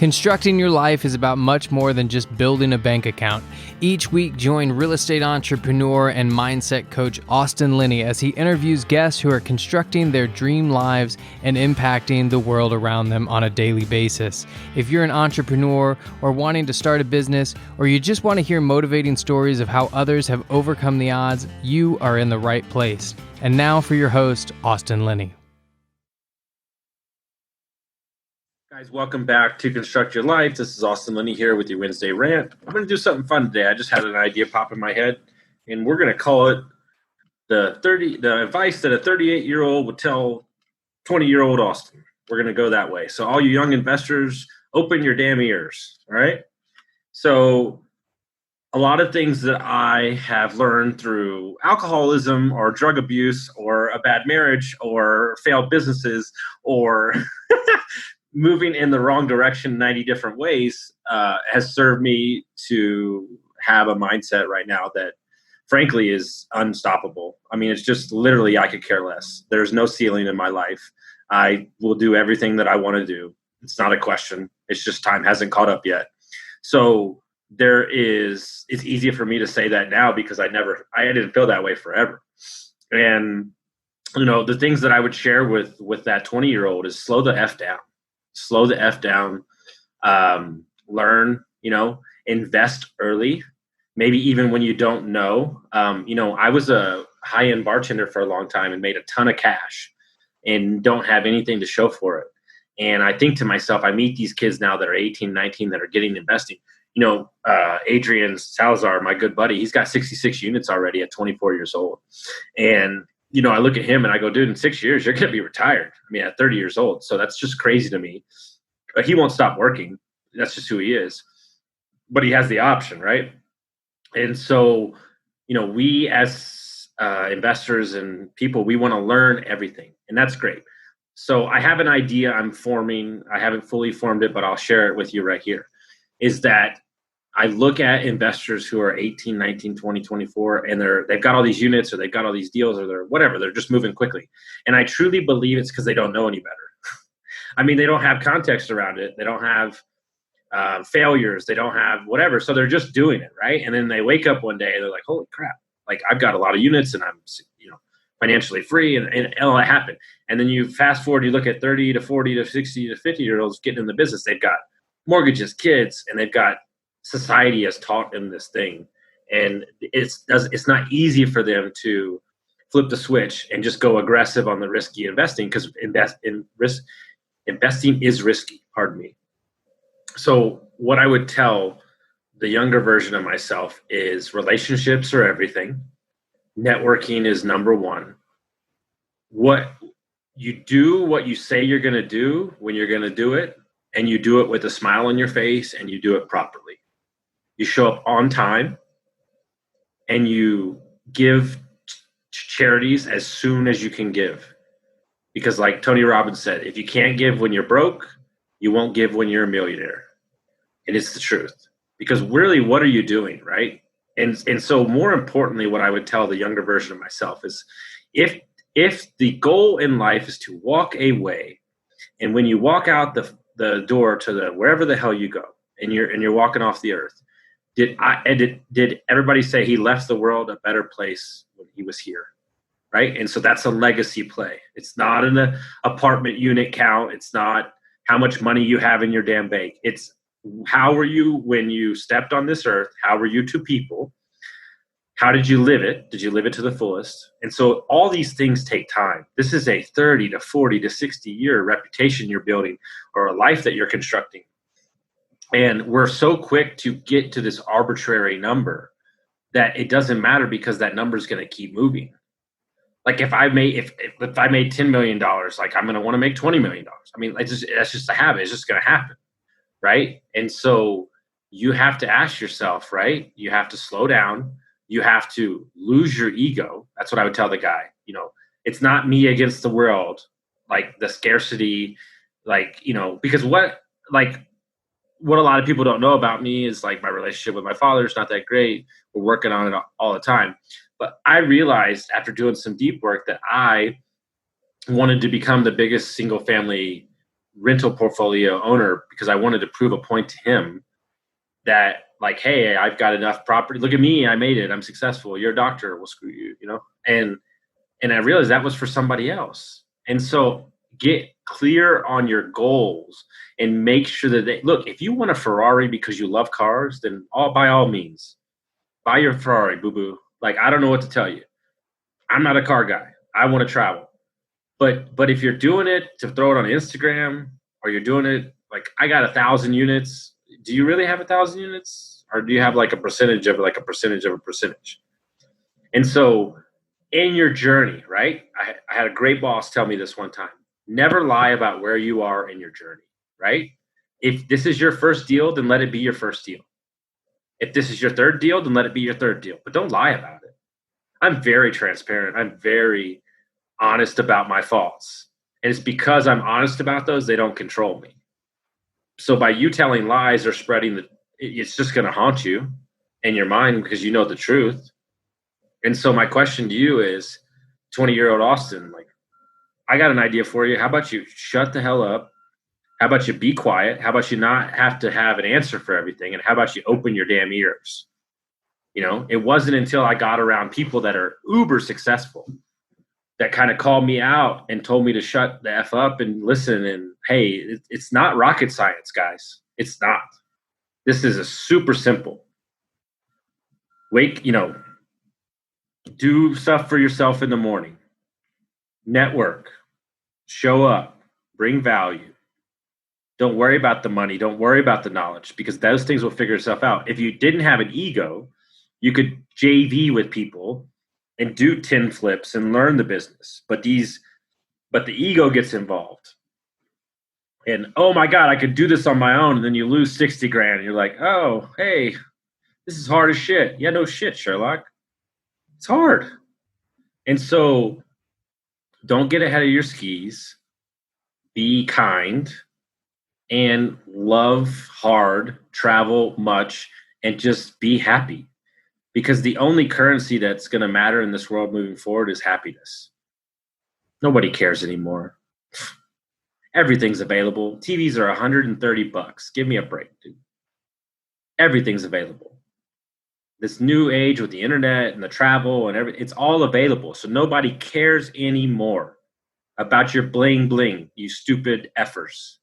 Constructing your life is about much more than just building a bank account. Each week, join real estate entrepreneur and mindset coach Austin Linney as he interviews guests who are constructing their dream lives and impacting the world around them on a daily basis. If you're an entrepreneur or wanting to start a business, or you just want to hear motivating stories of how others have overcome the odds, you are in the right place. And now for your host, Austin Linney. Guys, welcome back to Construct Your Life. This is Austin Linney here with your Wednesday rant. I'm going to do something fun today. I just had an idea pop in my head, and we're going to call it the advice that a 38-year-old would tell 20-year-old Austin. We're going to go that way. So all you young investors, open your damn ears, all right? So a lot of things that I have learned through alcoholism or drug abuse or a bad marriage or failed businesses or moving in the wrong direction 90 different ways has served me to have a mindset right now that frankly is unstoppable. I mean, it's just literally, I could care less. There's no ceiling in my life. I will do everything that I want to do. It's not a question. It's just time hasn't caught up yet. So it's easier for me to say that now because I didn't feel that way forever. And, you know, the things that I would share with that 20-year-old is slow the F down. Slow the F down, learn, invest early, maybe even when you don't know. I was a high-end bartender for a long time and made a ton of cash and don't have anything to show for it. And I think to myself, I meet these kids now that are 18, 19 that are getting investing. Adrian Salazar, my good buddy, he's got 66 units already at 24 years old. And I look at him and I go, dude, in 6 years, you're going to be retired. I mean, at 30 years old. So that's just crazy to me. But he won't stop working. That's just who he is. But he has the option, right? And so, we as investors and people, we want to learn everything. And that's great. So I have an idea I'm forming. I haven't fully formed it, but I'll share it with you right here. Is that I look at investors who are 18, 19, 20, 24, and they've got all these units or they've got all these deals or they're whatever. They're just moving quickly. And I truly believe it's because they don't know any better. I mean, they don't have context around it. They don't have failures. They don't have whatever. So they're just doing it, right? And then they wake up one day and they're like, holy crap. Like, I've got a lot of units and I'm, financially free and all that happened. And then you fast forward, you look at 30 to 40 to 60 to 50-year-olds getting in the business. They've got mortgages, kids, and they've got society has taught them this thing, and it's not easy for them to flip the switch and just go aggressive on the risky investing because investing is risky. Pardon me. So what I would tell the younger version of myself is relationships are everything. Networking is number one. What you do, what you say you're going to do when you're going to do it, and you do it with a smile on your face and you do it properly. You show up on time and you give charities as soon as you can give. Because like Tony Robbins said, if you can't give when you're broke, you won't give when you're a millionaire. And it's the truth. Because really, what are you doing, right? And so more importantly, what I would tell the younger version of myself is if the goal in life is to walk away, and when you walk out the door to wherever the hell you go, and you're walking off the earth, did everybody say he left the world a better place when he was here, right? And so that's a legacy play. It's not an apartment unit count. It's not how much money you have in your damn bank. It's how were you when you stepped on this earth? How were you to people? How did you live it? Did you live it to the fullest? And so all these things take time. This is a 30 to 40 to 60 year reputation you're building or a life that you're constructing. And we're so quick to get to this arbitrary number that it doesn't matter because that number is going to keep moving. Like if I made $10 million, like I'm going to want to make $20 million. I mean, that's just a habit. It's just going to happen, right? And so you have to ask yourself, right? You have to slow down. You have to lose your ego. That's what I would tell the guy. It's not me against the world, like the scarcity, because what a lot of people don't know about me is like my relationship with my father is not that great. We're working on it all the time. But I realized after doing some deep work that I wanted to become the biggest single family rental portfolio owner because I wanted to prove a point to him that, like, hey, I've got enough property. Look at me. I made it. I'm successful. You're a doctor. Well, screw you, you know? And I realized that was for somebody else. And so get clear on your goals and make sure that look, if you want a Ferrari because you love cars, then by all means, buy your Ferrari, boo-boo. Like, I don't know what to tell you. I'm not a car guy. I want to travel. But if you're doing it to throw it on Instagram, or you're doing it like, I got 1,000 units. Do you really have 1,000 units? Or do you have like a percentage of like a percentage of a percentage? And so in your journey, right? I had a great boss tell me this one time. Never lie about where you are in your journey, right? If this is your first deal, then let it be your first deal. If this is your third deal, then let it be your third deal. But don't lie about it. I'm very transparent. I'm very honest about my faults. And it's because I'm honest about those, they don't control me. So by you telling lies or spreading it's just going to haunt you in your mind because you know the truth. And so my question to you is, 20-year-old Austin, like, I got an idea for you. How about you shut the hell up? How about you be quiet? How about you not have to have an answer for everything? And how about you open your damn ears? You know, it wasn't until I got around people that are uber successful that kind of called me out and told me to shut the F up and listen. And hey, it's not rocket science, guys. It's not. This is a super simple. Do stuff for yourself in the morning. Network. Show up. Bring value. Don't worry about the money. Don't worry about the knowledge, because those things will figure itself out. If you didn't have an ego, you could JV with people and do 10 flips and learn the business. But the ego gets involved. And, oh my God, I could do this on my own. And then you lose 60 grand. And you're like, oh, hey, this is hard as shit. Yeah, no shit, Sherlock. It's hard. And so don't get ahead of your skis. Be kind and love hard, travel much, and just be happy. Because the only currency that's going to matter in this world moving forward is happiness. Nobody cares anymore. Everything's available. TVs are $130. Give me a break, dude. Everything's available. This new age with the internet and the travel and everything, it's all available. So nobody cares anymore about your bling bling, you stupid effers.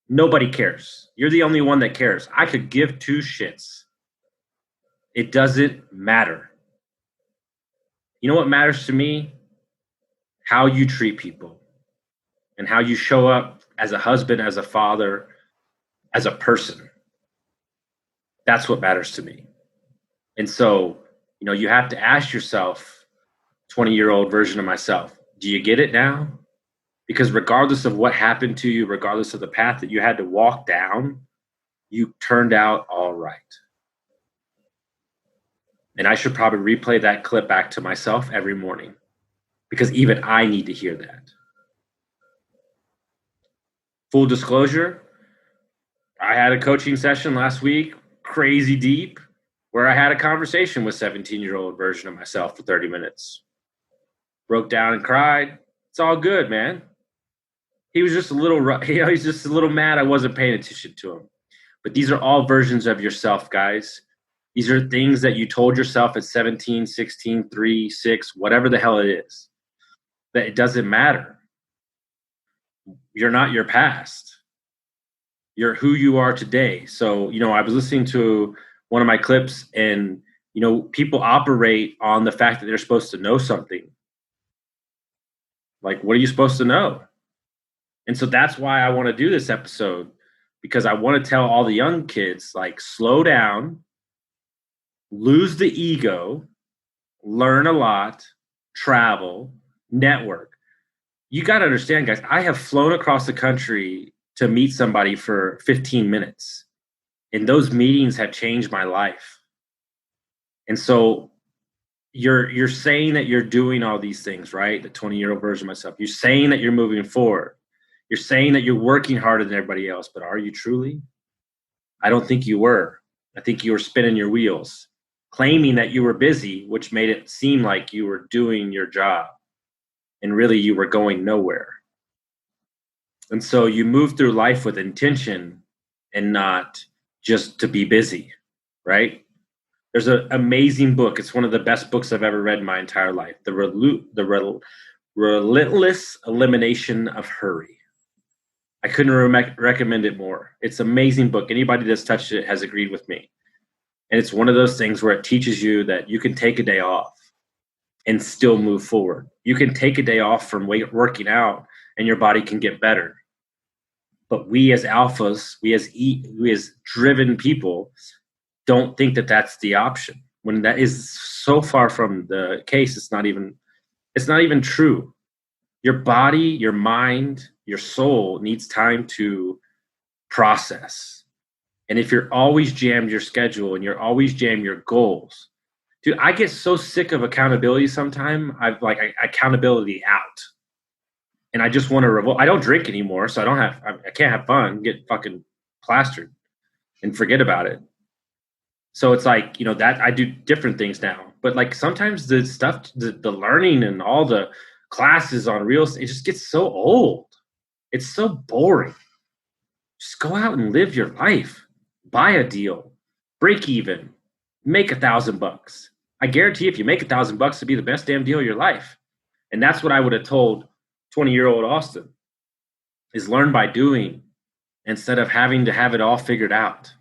Nobody cares. You're the only one that cares. I could give two shits. It doesn't matter. You know what matters to me? How you treat people and how you show up as a husband, as a father, as a person. That's what matters to me. And so, you have to ask yourself, 20-year-old version of myself, do you get it now? Because regardless of what happened to you, regardless of the path that you had to walk down, you turned out all right. And I should probably replay that clip back to myself every morning, because even I need to hear that. Full disclosure, I had a coaching session last week, crazy deep, where I had a conversation with 17-year-old version of myself for 30 minutes. Broke down and cried. It's all good, man. He was just a little, he's just a little mad I wasn't paying attention to him. But these are all versions of yourself, guys. These are things that you told yourself at 17, 16, 3, 6, whatever the hell it is, that it doesn't matter. You're not your past. You're who you are today. So, I was listening to one of my clips, and, people operate on the fact that they're supposed to know something. Like, what are you supposed to know? And so that's why I want to do this episode, because I want to tell all the young kids, like, slow down, lose the ego, learn a lot, travel, network. You got to understand, guys, I have flown across the country to meet somebody for 15 minutes. And those meetings have changed my life. And so you're saying that you're doing all these things, right? The 20-year-old version of myself. You're saying that you're moving forward. You're saying that you're working harder than everybody else, but are you truly? I don't think you were. I think you were spinning your wheels, claiming that you were busy, which made it seem like you were doing your job. And really, you were going nowhere. And so you move through life with intention and not just to be busy, right? There's an amazing book. It's one of the best books I've ever read in my entire life. The Relentless Elimination of Hurry. I couldn't recommend it more. It's an amazing book. Anybody that's touched it has agreed with me. And it's one of those things where it teaches you that you can take a day off and still move forward. You can take a day off from working out and your body can get better. But we as alphas, we as driven people don't think that that's the option. When that is so far from the case, it's not even true. Your body, your mind, your soul needs time to process. And if you're always jammed your schedule and you're always jammed your goals, dude, I get so sick of accountability sometimes. Accountability out. And I just want to revolt. I don't drink anymore, so I can't have fun, get fucking plastered and forget about it. So it's like, that I do different things now. But like sometimes the stuff, the learning and all the classes on real estate, it just gets so old. It's so boring. Just go out and live your life. Buy a deal. Break even. Make $1,000. I guarantee if you make $1,000, it'll be the best damn deal of your life. And that's what I would have told 20-year-old Austin, is learn by doing instead of having to have it all figured out.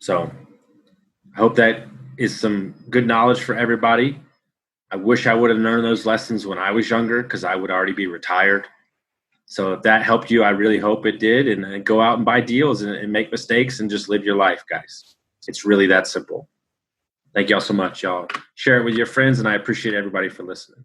So I hope that is some good knowledge for everybody. I wish I would have learned those lessons when I was younger, because I would already be retired. So if that helped you, I really hope it did. And go out and buy deals and make mistakes and just live your life, guys. It's really that simple. Thank y'all so much. Y'all share it with your friends, and I appreciate everybody for listening.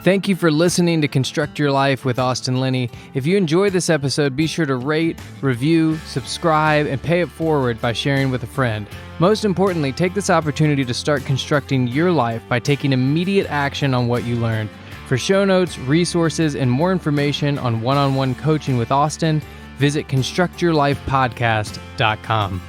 Thank you for listening to Construct Your Life with Austin Linney. If you enjoyed this episode, be sure to rate, review, subscribe, and pay it forward by sharing with a friend. Most importantly, take this opportunity to start constructing your life by taking immediate action on what you learned. For show notes, resources, and more information on one-on-one coaching with Austin, visit constructyourlifepodcast.com.